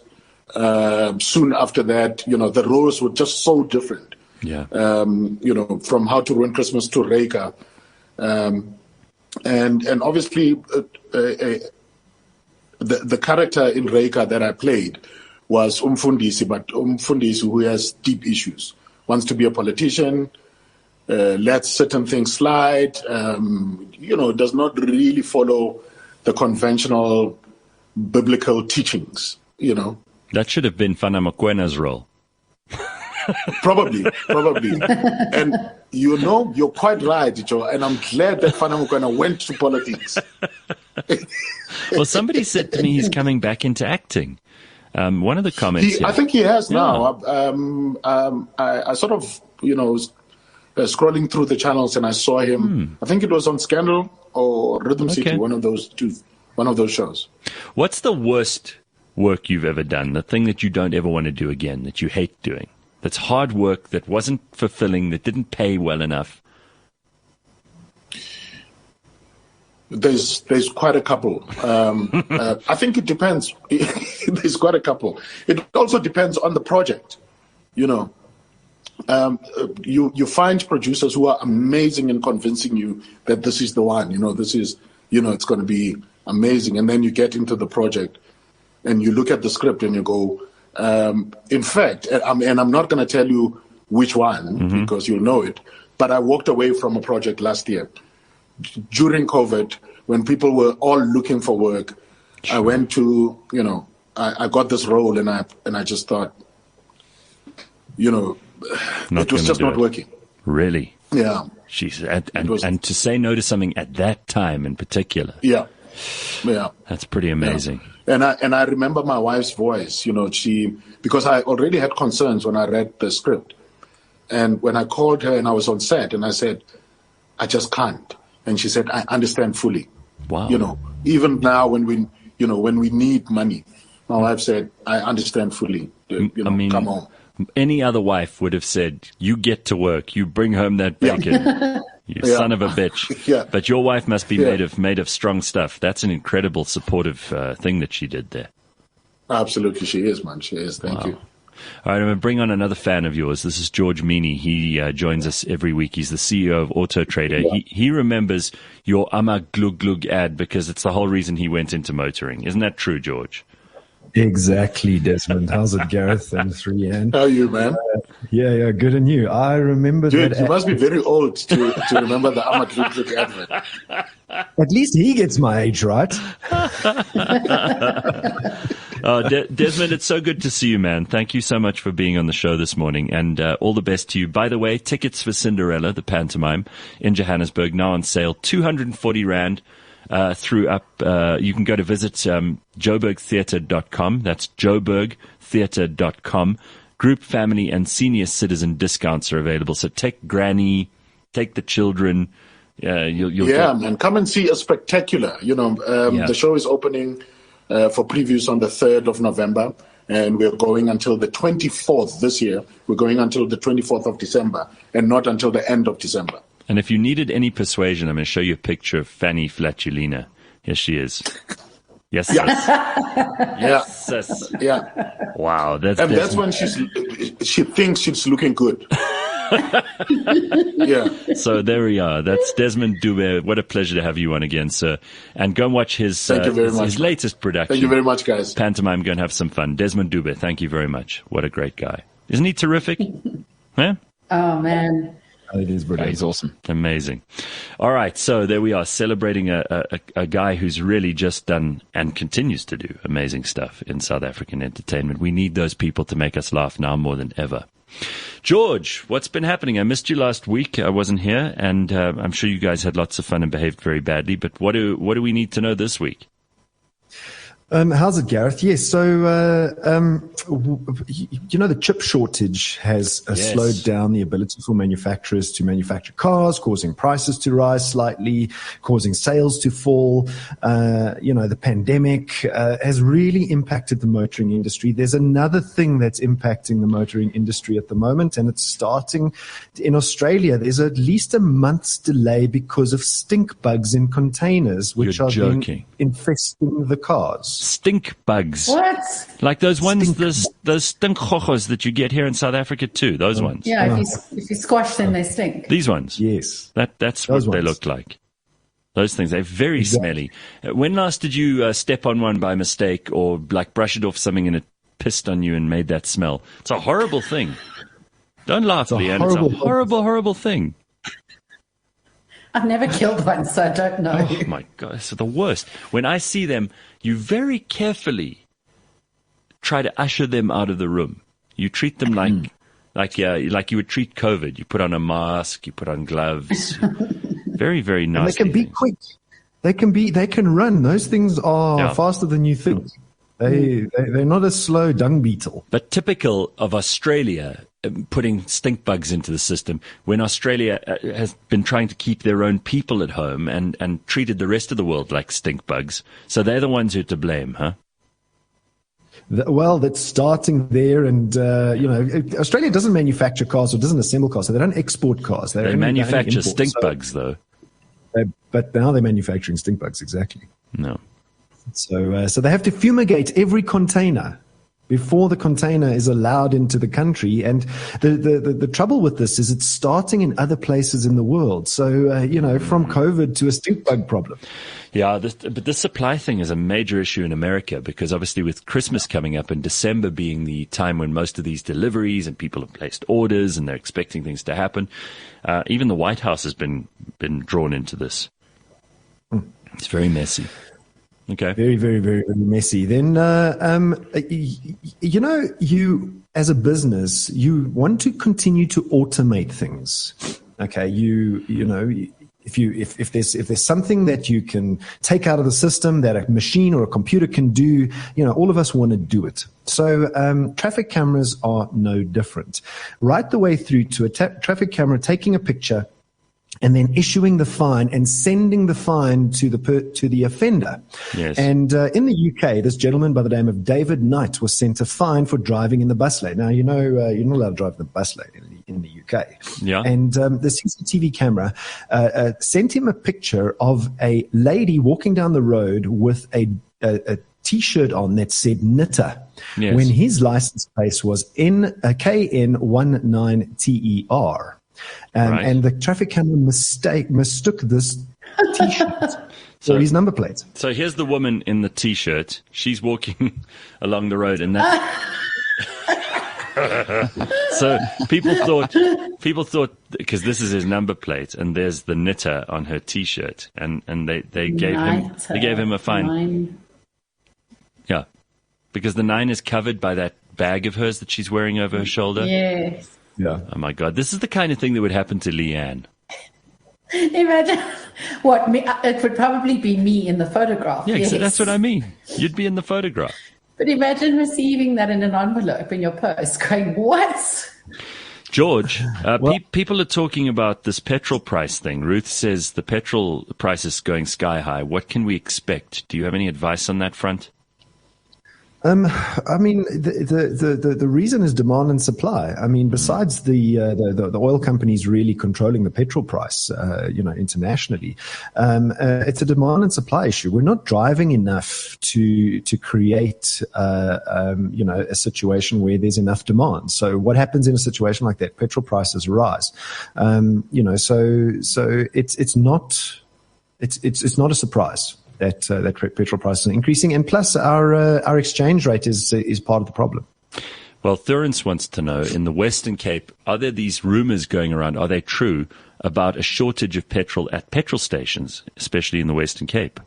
Soon after that, the roles were just so different. Yeah. From How to Ruin Christmas to Reka. And obviously, the character in Reka that I played was Umfundisi, but Umfundisi who has deep issues, wants to be a politician, lets certain things slide, does not really follow the conventional biblical teachings, That should have been Fana Mokwena's role. Probably. And you're quite right, Joe, and I'm glad that Fana Mokwena went to politics. Well, somebody said to me he's coming back into acting. One of the comments here. I think he has now. I sort of, scrolling through the channels and I saw him. I think it was on Scandal or Rhythm City, one of those shows. What's the worst work you've ever done? The thing that you don't ever want to do again, that you hate doing? That's hard work, that wasn't fulfilling, that didn't pay well enough? There's quite a couple. I think it depends. There's quite a couple. It also depends on the project. You find producers who are amazing in convincing you that this is the one. This is, it's going to be amazing. And then you get into the project and you look at the script and you go, in fact, and I'm not going to tell you which one because you'll know it, but I walked away from a project last year during COVID when people were all looking for work. Sure. I went to, I got this role and I just thought, it was just not working. Really? Yeah. She said, and to say no to something at that time in particular. Yeah. That's pretty amazing. Yeah. And I remember my wife's voice, because I already had concerns when I read the script. And when I called her and I was on set and I said, I just can't. And she said, I understand fully. Wow. Even now when we need money, my wife said, I understand fully. Come on. Any other wife would have said, you get to work, you bring home that bacon, you son of a bitch. Yeah. But your wife must be made of strong stuff. That's an incredible supportive thing that she did there. Absolutely, she is, man. She is. Thank you. All right, I'm going to bring on another fan of yours. This is George Meany. He joins us every week. He's the CEO of Auto Trader. Yeah. He remembers your Ama Glug Glug ad because it's the whole reason he went into motoring. Isn't that true, George? Exactly, Desmond. How's it, Gareth and 3N? How are you, man? Yeah, good. And you? I remember Dude, that. You must be very old to remember the Ama Glug Glug advert. At least he gets my age right. Desmond, it's so good to see you, man. Thank you so much for being on the show this morning, and all the best to you. By the way, tickets for Cinderella, the pantomime in Johannesburg, now on sale, 240 Rand. You can go to visit joburgtheatre.com. That's joburgtheatre.com. Group, family, and senior citizen discounts are available. So take granny, take the children. Man, come and see a spectacular. The show is opening for previews on the 3rd of November, and we're going until the 24th this year. We're going until the 24th of December, and not until the end of December. And if you needed any persuasion, I'm going to show you a picture of Fanny Flatulina. Here she is. Yes, sis. Yes, sis. Yeah. Wow. That's when she thinks she's looking good. Yeah. So there we are. That's Desmond Dube. What a pleasure to have you on again, sir. And go and watch his, Thank you very much. his latest production. Thank you very much, guys. Pantomime. Go and have some fun. Desmond Dube, thank you very much. What a great guy. Isn't he terrific? Yeah? Oh, man. It is brilliant. He's awesome. Amazing. All right, so there we are, celebrating a guy who's really just done and continues to do amazing stuff in South African entertainment. We need those people to make us laugh now more than ever. George, what's been happening? I missed you last week. I wasn't here, and I'm sure you guys had lots of fun and behaved very badly. But what do we need to know this week? How's it, Gareth? Yes. So, the chip shortage has Yes. slowed down the ability for manufacturers to manufacture cars, causing prices to rise slightly, causing sales to fall. The pandemic has really impacted the motoring industry. There's another thing that's impacting the motoring industry at the moment, and it's starting in Australia. There's at least a month's delay because of stink bugs in containers, which You're are joking. infesting the cars. Stink bugs. What? Like those ones, those stink chojos that you get here in South Africa too. Those ones. Yeah, if you squash them, they stink. These ones. Yes. That's Those what they ones. look like. Those things, they're very Exactly. smelly. When last did you step on one by mistake or like brush it off something and it pissed on you and made that smell? It's a horrible thing. Don't laugh, a Leanne. It's a horrible- horrible, horrible thing. I've never killed one, so I don't know. Oh my God, it's the worst. When I see them, you very carefully try to usher them out of the room. You treat them like you would treat COVID. You put on a mask, you put on gloves. Very, very And nasty. they can be things. quick. They can run. Those things are Yeah. faster than you think. They're not a slow dung beetle. But typical of Australia, putting stink bugs into the system, when Australia has been trying to keep their own people at home and treated the rest of the world like stink bugs. So they're the ones who are to blame, huh? Well, that's starting there, and Australia doesn't manufacture cars or doesn't assemble cars, so they don't export cars. They only manufacture import. stink So bugs, though. but now they're manufacturing stink bugs, exactly. No. So they have to fumigate every container before the container is allowed into the country. And the trouble with this is it's starting in other places in the world. So, from COVID to a stink bug problem. Yeah, but this supply thing is a major issue in America because obviously with Christmas coming up and December being the time when most of these deliveries and people have placed orders and they're expecting things to happen, even the White House has been drawn into this. It's very messy. Okay. Very, very, very, very messy. Then, you as a business, you want to continue to automate things. Okay. If there's something that you can take out of the system that a machine or a computer can do, all of us want to do it. So traffic cameras are no different. Right the way through to a traffic camera taking a picture and then issuing the fine and sending the fine to the offender. Yes. And in the UK, this gentleman by the name of David Knight was sent a fine for driving in the bus lane. Now, you're not allowed to drive in the bus lane in the UK. Yeah. And the CCTV camera sent him a picture of a lady walking down the road with a T-shirt on that said knitter. Yes. When his license plate was KN19TER. Right. And the traffic camera mistook this T-shirt for his number plate. So here's the woman in the T-shirt. She's walking along the road, and that. So people thought because this is his number plate, and there's the knitter on her T-shirt, and they gave him a fine. 9. Yeah, because the 9 is covered by that bag of hers that she's wearing over her shoulder. Yes. Yeah. Oh my God, this is the kind of thing that would happen to Leanne. Imagine what me. It would probably be me in the photograph. Yeah, yes. so that's what I mean. You'd be in the photograph. But imagine receiving that in an envelope in your post, going, "What?" George, people are talking about this petrol price thing. Ruth says the petrol price is going sky high. What can we expect? Do you have any advice on that front? I mean, the reason is demand and supply. I mean, besides the oil companies really controlling the petrol price, internationally, it's a demand and supply issue. We're not driving enough to create, a situation where there's enough demand. So what happens in a situation like that? Petrol prices rise. So it's not a surprise that petrol prices are increasing, and plus our exchange rate is part of the problem. Well, Thurence wants to know, in the Western Cape, are there these rumors going around, are they true, about a shortage of petrol at petrol stations, especially in the Western Cape?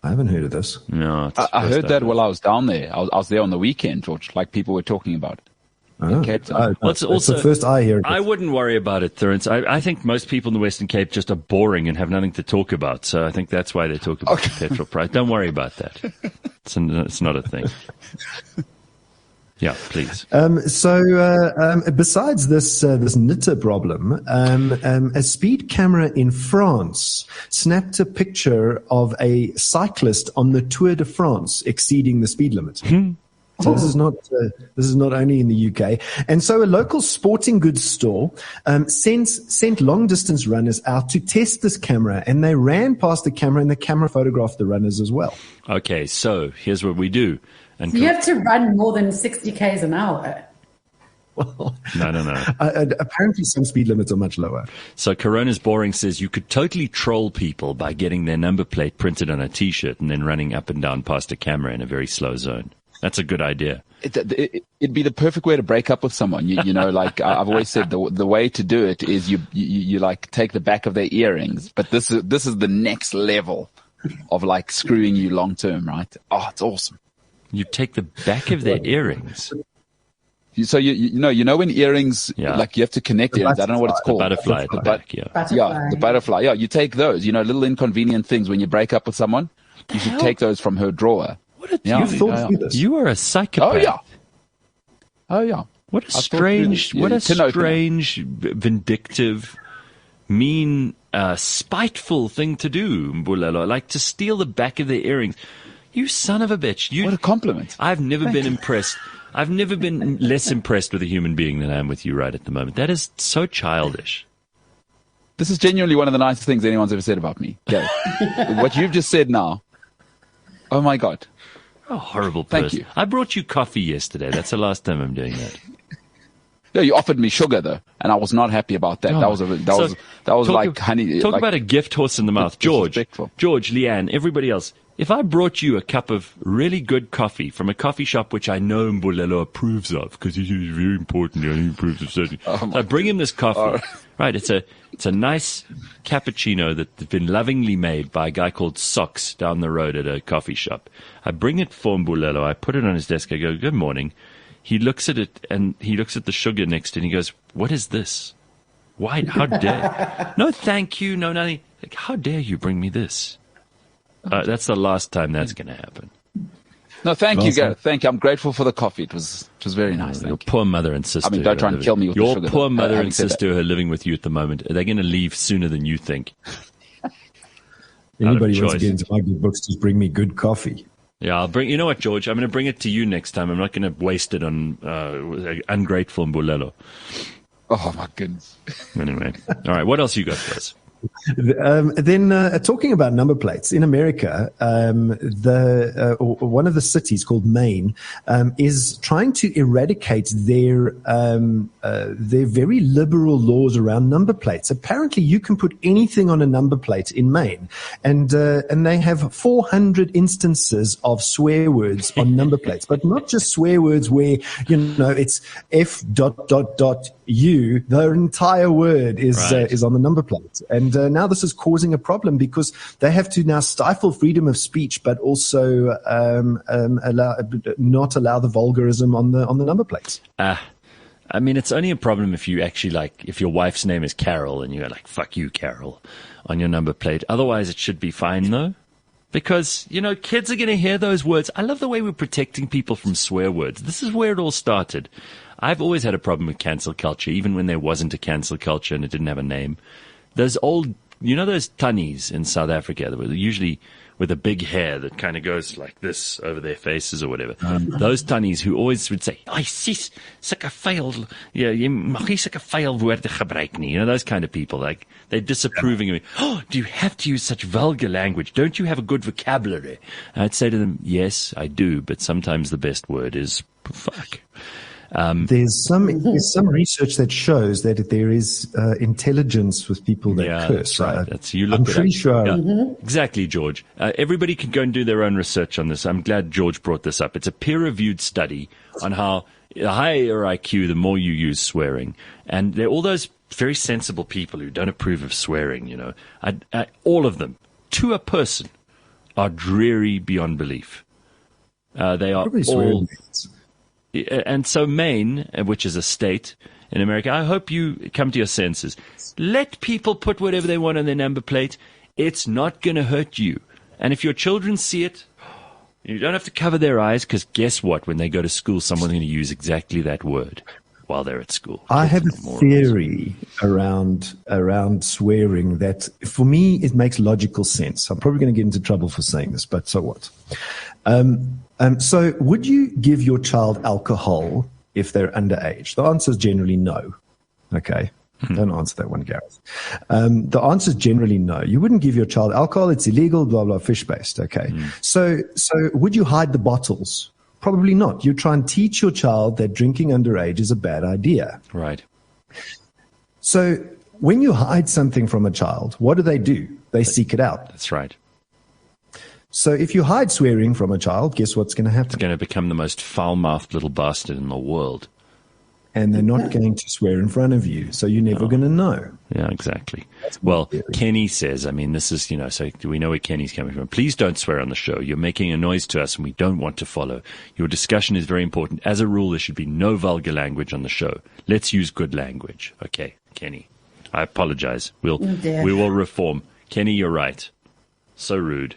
I haven't heard of this. No, I heard that while I was down there. I was there on the weekend, George, like people were talking about it. It's also the first I hear of it. I wouldn't worry about it, Thurence. I think most people in the Western Cape just are boring and have nothing to talk about. So I think that's why they talk about the petrol price. Don't worry about that. It's not a thing. Yeah, please. Besides this knitter problem, a speed camera in France snapped a picture of a cyclist on the Tour de France exceeding the speed limit. So this is not only in the UK. And so a local sporting goods store sent long distance runners out to test this camera, and they ran past the camera, and the camera photographed the runners as well. Okay, so here's what we do. And you have to run more than 60 k's an hour. Well, no. Apparently some speed limits are much lower. So Corona's Boring says you could totally troll people by getting their number plate printed on a T-shirt and then running up and down past a camera in a very slow zone. That's a good idea. It'd be the perfect way to break up with someone. Like I've always said, the way to do it is you like take the back of their earrings, but this is the next level of like screwing you long term, right? Oh, it's awesome. You take the back of their earrings. So you know when earrings, like you have to connect earrings. I don't know what it's called. The butterfly at the back, yeah. Yeah, the butterfly. Yeah, you take those. Little inconvenient things when you break up with someone. You should take those from her drawer. You thought through this? You are a psychopath. Oh yeah. What a strange, vindictive, mean, spiteful thing to do, Mbulelo. Like to steal the back of their earrings. You son of a bitch. What a compliment. I've never been impressed. I've never been less impressed with a human being than I am with you right at the moment. That is so childish. This is genuinely one of the nicest things anyone's ever said about me. Yeah. What you've just said now. Oh my God. Oh, horrible person. Thank you. I brought you coffee yesterday. That's the last time I'm doing that. No, you offered me sugar though, and I was not happy about that. Oh. That was like honey. Talk like, about a gift horse in the mouth. George, Leanne, everybody else. If I brought you a cup of really good coffee from a coffee shop which I know Mbulelo approves of, because he's very important, he approves of certain. So I bring him this coffee. Right, it's a nice cappuccino that's been lovingly made by a guy called Socks down the road at a coffee shop. I bring it for Mbulelo. I put it on his desk. I go, good morning. He looks at it and he looks at the sugar next to it and he goes, what is this? Why? How dare? No, thank you. No, nothing. Like, how dare you bring me this? That's the last time that's going to happen. No, thank you, Gareth. Thank you. I'm grateful for the coffee. It was very nice. Your poor mother and sister. I mean, don't try and kill me with the sugar. Your poor mother and sister who are living with you at the moment. Are they going to leave sooner than you think? Anybody wants to get into my good books, just bring me good coffee. Yeah, I'll bring. You know what, George? I'm going to bring it to you next time. I'm not going to waste it on ungrateful Mbulelo. Oh my goodness. Anyway, all right. What else you got for us? Then talking about number plates in America, one of the cities called Maine is trying to eradicate their very liberal laws around number plates. Apparently, you can put anything on a number plate in Maine, and they have 400 instances of swear words on number plates, but not just swear words where it's F.U. The entire word is on the number plate. And now this is causing a problem because they have to now stifle freedom of speech, but also not allow the vulgarism on the number plates. I mean, it's only a problem if you actually if your wife's name is Carol and you're like, fuck you, Carol, on your number plate. Otherwise, it should be fine, though. Because, kids are going to hear those words. I love the way we're protecting people from swear words. This is where it all started. I've always had a problem with cancel culture, even when there wasn't a cancel culture and it didn't have a name. Those old you know those tunnies in South Africa that were usually with a big hair that kind of goes like this over their faces or whatever. Those tunnies who always would say, "Ai sis, sulke vuil, jy mag nie sulke vuil woorde gebruik nie." You know, those kind of people, like they're disapproving of me. "Oh, do you have to use such vulgar language? Don't you have a good vocabulary?" And I'd say to them, "Yes, I do, but sometimes the best word is fuck." There's some research that shows that there is intelligence with people that curse. That's right. I'm pretty sure. Yeah, exactly, George. Everybody can go and do their own research on this. I'm glad George brought this up. It's a peer-reviewed study on how the higher your IQ, the more you use swearing. And there are all those very sensible people who don't approve of swearing, you know. All of them, to a person, are dreary beyond belief. They are all... And so Maine, which is a state in America, I hope you come to your senses. Let people put whatever they want on their number plate. It's not going to hurt you. And if your children see it, you don't have to cover their eyes, because guess what? When they go to school, someone's going to use exactly that word while they're at school. I have a theory around swearing that, for me, it makes logical sense. I'm probably going to get into trouble for saying this, but so what? So would you give your child alcohol if they're underage? The answer is generally no. Okay. Don't answer that one, Gareth. The answer is generally no. You wouldn't give your child alcohol. It's illegal, blah, blah, fish-based. Okay. So would you hide the bottles? Probably not. You try and teach your child that drinking underage is a bad idea. Right. So when you hide something from a child, what do? They seek it out. That's right. So if you hide swearing from a child, guess what's going to happen? It's going to become the most foul-mouthed little bastard in the world. And they're not going to swear in front of you, so you're never going to know. Yeah, exactly. Well, Kenny says, I mean, this is, so we know where Kenny's coming from. Please don't swear on the show. You're making a noise to us and we don't want to follow. Your discussion is very important. As a rule, there should be no vulgar language on the show. Let's use good language. Okay, Kenny. I apologize. We will reform. Kenny, you're right. So rude.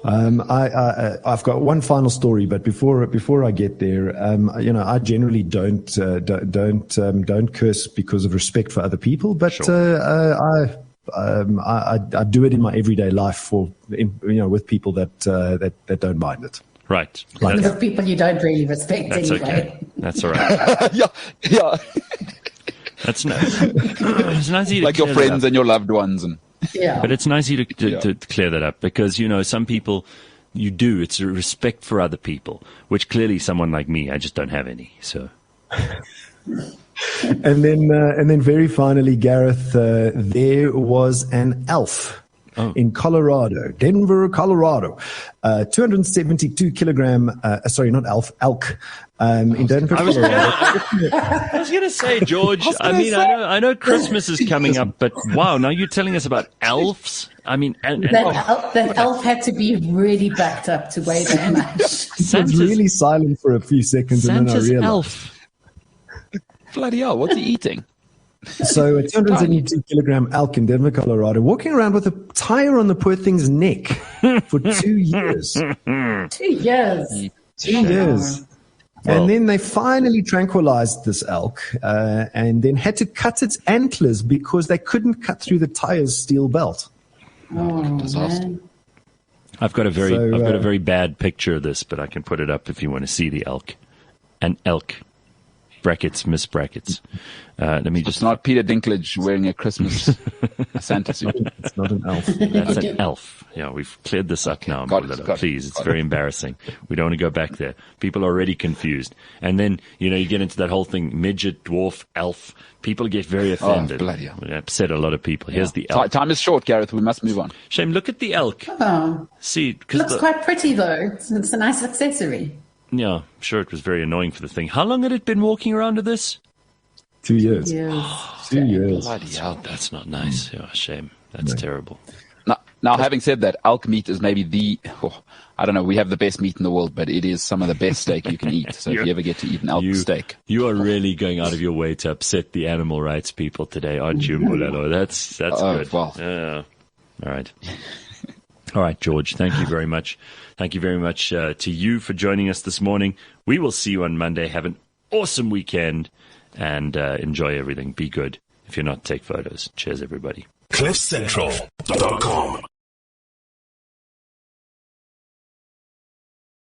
I've got one final story, but before I get there, I generally don't curse because of respect for other people, but sure. I do it in my everyday life with people that don't mind it. Right. With people you don't really respect That's anyway. Okay. That's all right. yeah. That's nice. It's nice of you to like your friends and your loved ones and. Yeah. But it's nice to clear that up, because, some people, it's a respect for other people, which clearly someone like me, I just don't have any. So. And then very finally, Gareth, there was an elf in Colorado, Denver, Colorado, 272 kilogram, elk. In Denver, Colorado. I was going to say, George, I know Christmas is coming up, but wow, now you're telling us about elves? I mean, that elf had to be really backed up to weigh that much. I was really silent for a few seconds, and then I realized. Elf. Bloody hell, what's he eating? So a 272 kilogram elk in Denver, Colorado, walking around with a tire on the poor thing's neck for 2 years. 2 years. 2 years. And then they finally tranquilized this elk and then had to cut its antlers because they couldn't cut through the tire's steel belt. Oh, disaster. man. I've got a very bad picture of this, but I can put it up if you want to see the elk. An elk. Brackets, miss brackets. Let me just. It's not Peter Dinklage wearing a Christmas Santa suit. It's not an elf. That's an elf. Yeah, we've cleared this up now. Please, it's very embarrassing. We don't want to go back there. People are already confused. And then, you get into that whole thing, midget, dwarf, elf. People get very offended. Oh, bloody hell. It upset a lot of people. Here's the elk. Time is short, Gareth. We must move on. Shame, look at the elk. Oh. See, Looks quite pretty, though. It's a nice accessory. Yeah, I'm sure it was very annoying for the thing. How long had it been walking around with this? 2 years. 2 years. Bloody hell, that's not nice. Yeah, shame. That's terrible. Now, having said that, elk meat is maybe I don't know, we have the best meat in the world, but it is some of the best steak you can eat. So if you ever get to eat an elk steak. You are really going out of your way to upset the animal rights people today, aren't you, Mbulelo? That's good. Well. Yeah. All right. All right, George, thank you very much. Thank you very much to you for joining us this morning. We will see you on Monday. Have an awesome weekend and enjoy everything. Be good. If you're not, take photos. Cheers, everybody. CliffCentral.com